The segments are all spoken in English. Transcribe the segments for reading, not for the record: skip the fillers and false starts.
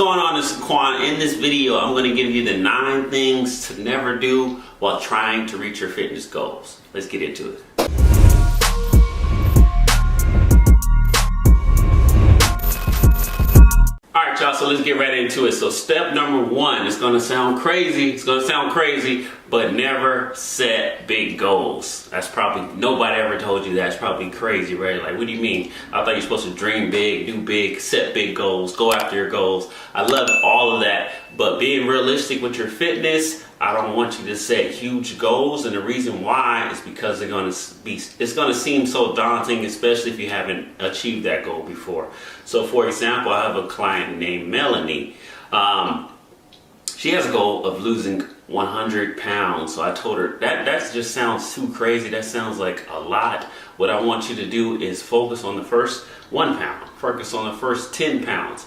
going on? This is Quan. In this video, I'm going to give you the 9 things to never do while trying to reach your fitness goals. Let's get into it. Alright y'all, so let's get right into it. So step number 1, it's gonna sound crazy, but never set big goals. That's probably, nobody ever told you that. It's probably crazy, right? Like, what do you mean? I thought you're supposed to dream big, do big, set big goals, go after your goals. I love all of that, but being realistic with your fitness, I don't want you to set huge goals, and the reason why is because it's gonna seem so daunting, especially if you haven't achieved that goal before. So for example, I have a client named Melanie. She has a goal of losing 100 pounds. So I told her that just sounds too crazy. That sounds like a lot. What I want you to do is focus on the first 1 pound, focus on the first 10 pounds.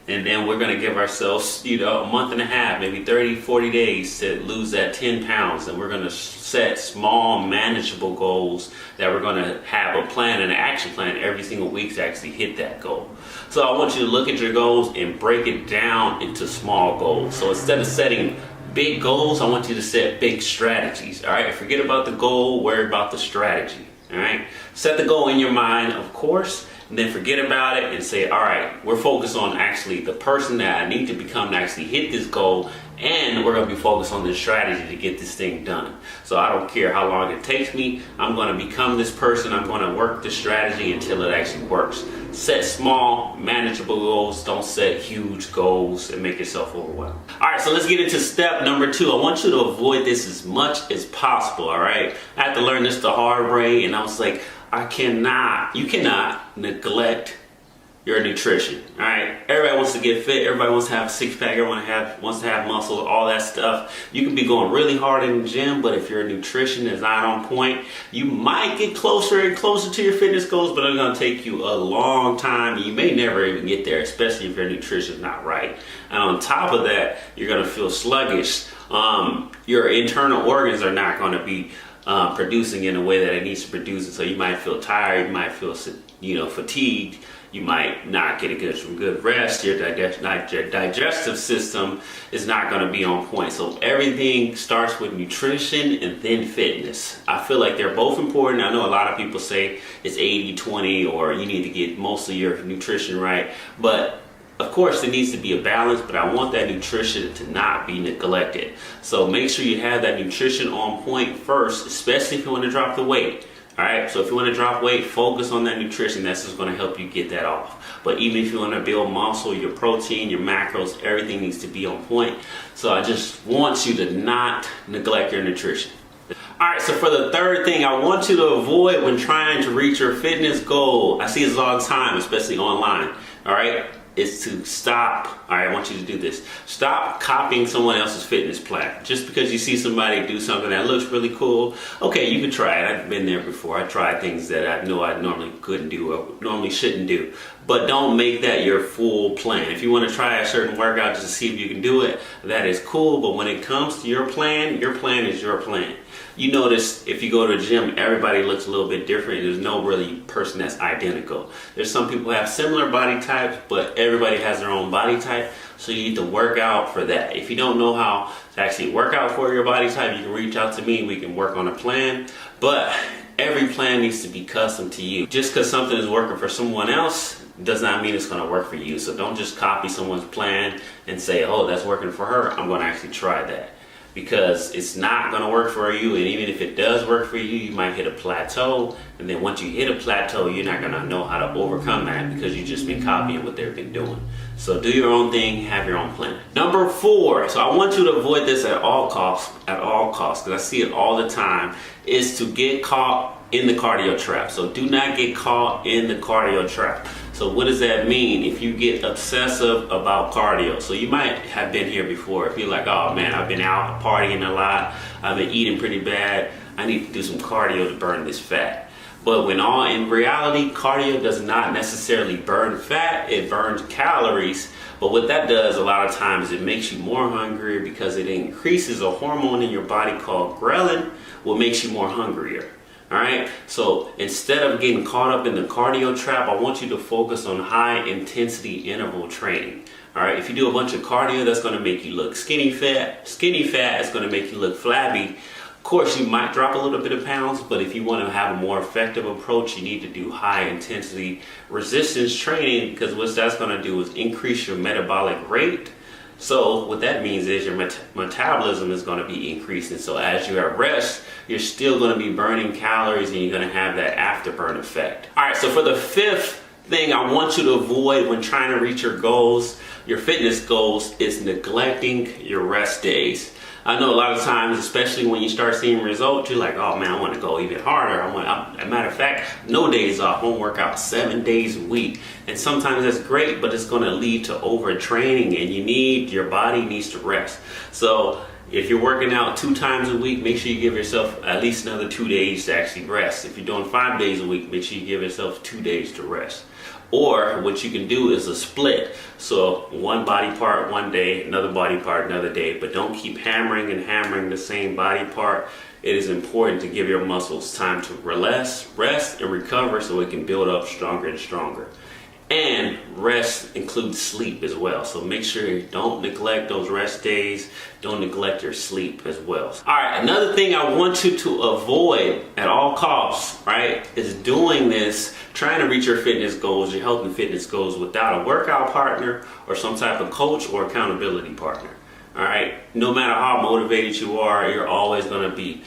And then we're going to give ourselves, a month and a half, maybe 30, 40 days to lose that 10 pounds. And we're going to set small, manageable goals that we're going to have a plan and an action plan every single week to actually hit that goal. So I want you to look at your goals and break it down into small goals. So instead of setting big goals, I want you to set big strategies. All right, forget about the goal, worry about the strategy. All right, set the goal in your mind, of course. And then forget about it and say, all right, we're focused on actually the person that I need to become to actually hit this goal, and we're going to be focused on the strategy to get this thing done. So I don't care how long it takes me, I'm going to become this person, I'm going to work the strategy until it actually works. Set small, manageable goals, don't set huge goals and make yourself overwhelmed. All right, so let's get into step number 2. I want you to avoid this as much as possible, all right? I had to learn this the hard way, and I was like, you cannot neglect your nutrition, all right? Everybody wants to get fit, everybody wants to have a six-pack, everyone wants to have muscles, all that stuff. You can be going really hard in the gym, but if your nutrition is not on point, you might get closer and closer to your fitness goals, but it's gonna take you a long time. You may never even get there, especially if your nutrition is not right. And on top of that, you're gonna feel sluggish. Your internal organs are not gonna be producing in a way that it needs to produce, so you might feel tired, you might feel fatigued, you might not get a good rest. Your digestive system is not going to be on point. So everything starts with nutrition and then fitness. I feel like they're both important. I know a lot of people say it's 80-20, or you need to get most of your nutrition right, but of course, there needs to be a balance, but I want that nutrition to not be neglected. So make sure you have that nutrition on point first, especially if you want to drop the weight. All right, so if you want to drop weight, focus on that nutrition. That's just going to help you get that off. But even if you want to build muscle, your protein, your macros, everything needs to be on point. So I just want you to not neglect your nutrition. All right, so for the third thing I want you to avoid when trying to reach your fitness goal, I see this all the time, especially online, all right, is to stop. All right, I want you to do this. Stop copying someone else's fitness plan. Just because you see somebody do something that looks really cool, okay, you can try it. I've been there before. I tried things that I know I normally couldn't do or normally shouldn't do. But don't make that your full plan. If you want to try a certain workout just to see if you can do it, that is cool. But when it comes to your plan is your plan. You notice if you go to a gym, everybody looks a little bit different. There's no really person that's identical. There's some people who have similar body types, but everybody has their own body type. So you need to work out for that. If you don't know how to actually work out for your body type, you can reach out to me. We can work on a plan. But every plan needs to be custom to you. Just because something is working for someone else does not mean it's going to work for you. So don't just copy someone's plan and say, oh, that's working for her, I'm going to actually try that. Because it's not going to work for you, and even if it does work for you, you might hit a plateau, and then once you hit a plateau, you're not going to know how to overcome that because you've just been copying what they've been doing. So do your own thing, have your own plan. Number 4, so I want you to avoid this at all costs, because I see it all the time, is to get caught in the cardio trap. So do not get caught in the cardio trap. So what does that mean? If you get obsessive about cardio, so you might have been here before. If you're like, oh man, I've been out partying a lot, I've been eating pretty bad, I need to do some cardio to burn this fat. But in reality, cardio does not necessarily burn fat, it burns calories. But what that does a lot of times, it makes you more hungry because it increases a hormone in your body called ghrelin, what makes you more hungrier. All right, so instead of getting caught up in the cardio trap, I want you to focus on high intensity interval training. All right, if you do a bunch of cardio, that's going to make you look skinny fat. Skinny fat is going to make you look flabby. Of course, you might drop a little bit of pounds, but if you want to have a more effective approach, you need to do high intensity resistance training, because what that's going to do is increase your metabolic rate. So what that means is your metabolism is going to be increasing. So as you're at rest, you're still going to be burning calories, and you're going to have that afterburn effect. All right, so for the fifth thing I want you to avoid when trying to reach your goals, your fitness goals, is neglecting your rest days. I know a lot of times, especially when you start seeing results, you're like, oh man, I want to go even harder. As a matter of fact, no days off. I want to work out 7 days a week. And sometimes that's great, but it's going to lead to overtraining, and your body needs to rest. So if you're working out 2 times a week, make sure you give yourself at least another 2 days to actually rest. If you're doing 5 days a week, make sure you give yourself 2 days to rest. Or what you can do is a split. So one body part one day, another body part another day, but don't keep hammering and hammering the same body part. It is important to give your muscles time to rest and recover, so it can build up stronger and stronger. And rest includes sleep as well. So make sure you don't neglect those rest days. Don't neglect your sleep as well. All right, another thing I want you to avoid at all costs, right, is doing this, trying to reach your fitness goals, your health and fitness goals, without a workout partner or some type of coach or accountability partner. All right, no matter how motivated you are, you're always going to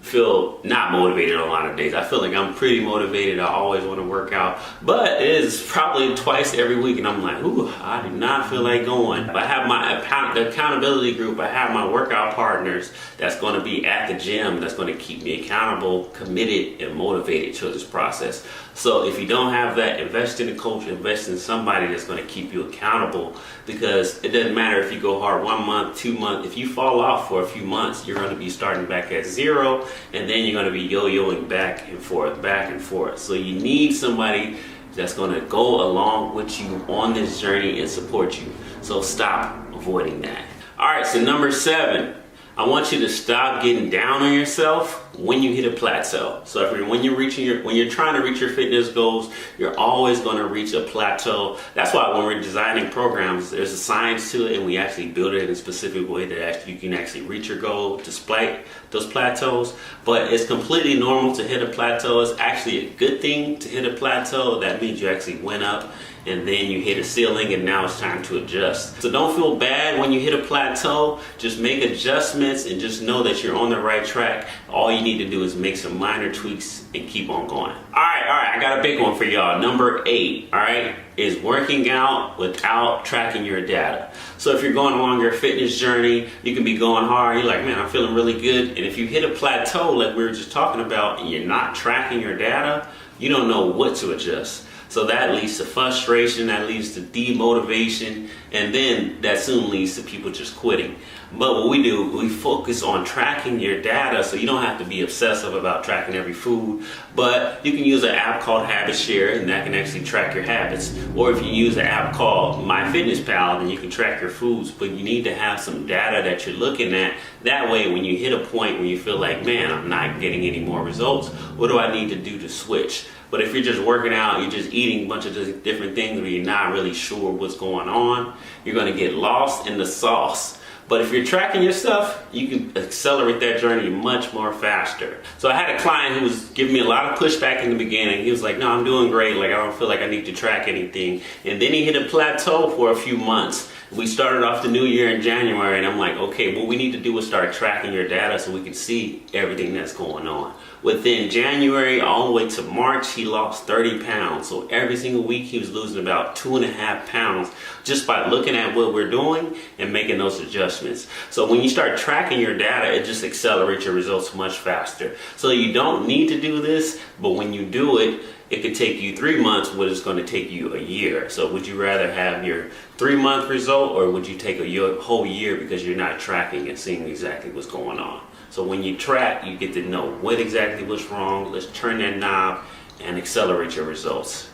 feel not motivated on a lot of days. I feel like I'm pretty motivated. I always want to work out, but it is probably twice every week, and I'm like, ooh, I do not feel like going. But I have the accountability group. I have my workout partners that's going to be at the gym, that's going to keep me accountable, committed, and motivated to this process. So if you don't have that, invest in a coach, invest in somebody that's going to keep you accountable, because it doesn't matter if you go hard 1 month, 2 months. If you fall off for a few months, you're going to be starting back at zero, and then you're going to be yo-yoing back and forth, back and forth. So you need somebody that's going to go along with you on this journey and support you. So stop avoiding that. All right, so number 7. I want you to stop getting down on yourself when you hit a plateau. So when you're trying to reach your fitness goals, you're always going to reach a plateau. That's why when we're designing programs, there's a science to it, and we actually build it in a specific way that you can actually reach your goal despite those plateaus. But it's completely normal to hit a plateau. It's actually a good thing to hit a plateau. That means you actually went up, and then you hit a ceiling, and now it's time to adjust. So don't feel bad when you hit a plateau. Just make adjustments and just know that you're on the right track. All you need to do is make some minor tweaks and keep on going. All right, I got a big one for y'all. Number 8, all right, is working out without tracking your data. So if you're going along your fitness journey, you can be going hard. You're like, man, I'm feeling really good. And if you hit a plateau like we were just talking about, and you're not tracking your data, you don't know what to adjust. So that leads to frustration, that leads to demotivation, and then that soon leads to people just quitting. But what we do, we focus on tracking your data, so you don't have to be obsessive about tracking every food. But you can use an app called HabitShare, and that can actually track your habits. Or if you use an app called MyFitnessPal, then you can track your foods. But you need to have some data that you're looking at. That way, when you hit a point where you feel like, man, I'm not getting any more results, what do I need to do to switch? But if you're just working out, you're just eating a bunch of different things where you're not really sure what's going on, you're going to get lost in the sauce. But if you're tracking your stuff, you can accelerate that journey much more faster. So I had a client who was giving me a lot of pushback in the beginning. He was like, no, I'm doing great. Like, I don't feel like I need to track anything. And then he hit a plateau for a few months. We started off the new year in January, and I'm like, okay, what we need to do is start tracking your data so we can see everything that's going on. Within January all the way to March, he lost 30 pounds. So every single week he was losing about 2.5 pounds just by looking at what we're doing and making those adjustments. So when you start tracking your data, it just accelerates your results much faster. So you don't need to do this, but when you do it, it could take you 3 months, what it's going to take you a year. So would you rather have your 3-month result, or would you take a whole year because you're not tracking and seeing exactly what's going on? So when you track, you get to know what exactly was wrong. Let's turn that knob and accelerate your results.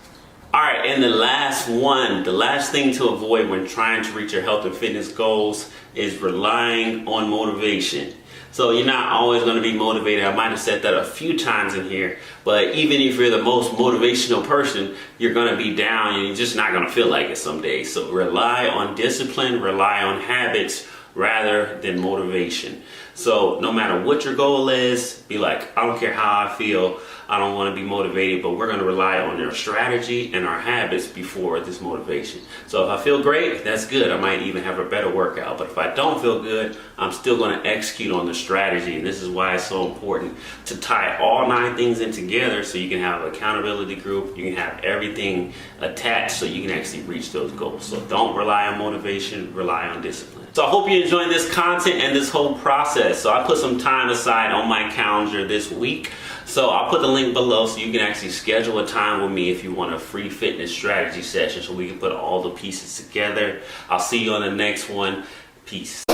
All right, and the last thing to avoid when trying to reach your health and fitness goals is relying on motivation. So you're not always going to be motivated. I might have said that a few times in here, but even if you're the most motivational person, you're going to be down and you're just not going to feel like it some days. So rely on discipline, rely on habits rather than motivation. So no matter what your goal is, be like, I don't care how I feel, I don't want to be motivated, but we're going to rely on our strategy and our habits before this motivation. So if I feel great, that's good. I might even have a better workout. But if I don't feel good, I'm still going to execute on the strategy. And this is why it's so important to tie all 9 things in together so you can have an accountability group, you can have everything attached so you can actually reach those goals. So don't rely on motivation, rely on discipline. So I hope you're enjoying this content and this whole process. So I put some time aside on my calendar this week. So I'll put the link below so you can actually schedule a time with me if you want a free fitness strategy session so we can put all the pieces together. I'll see you on the next one. Peace.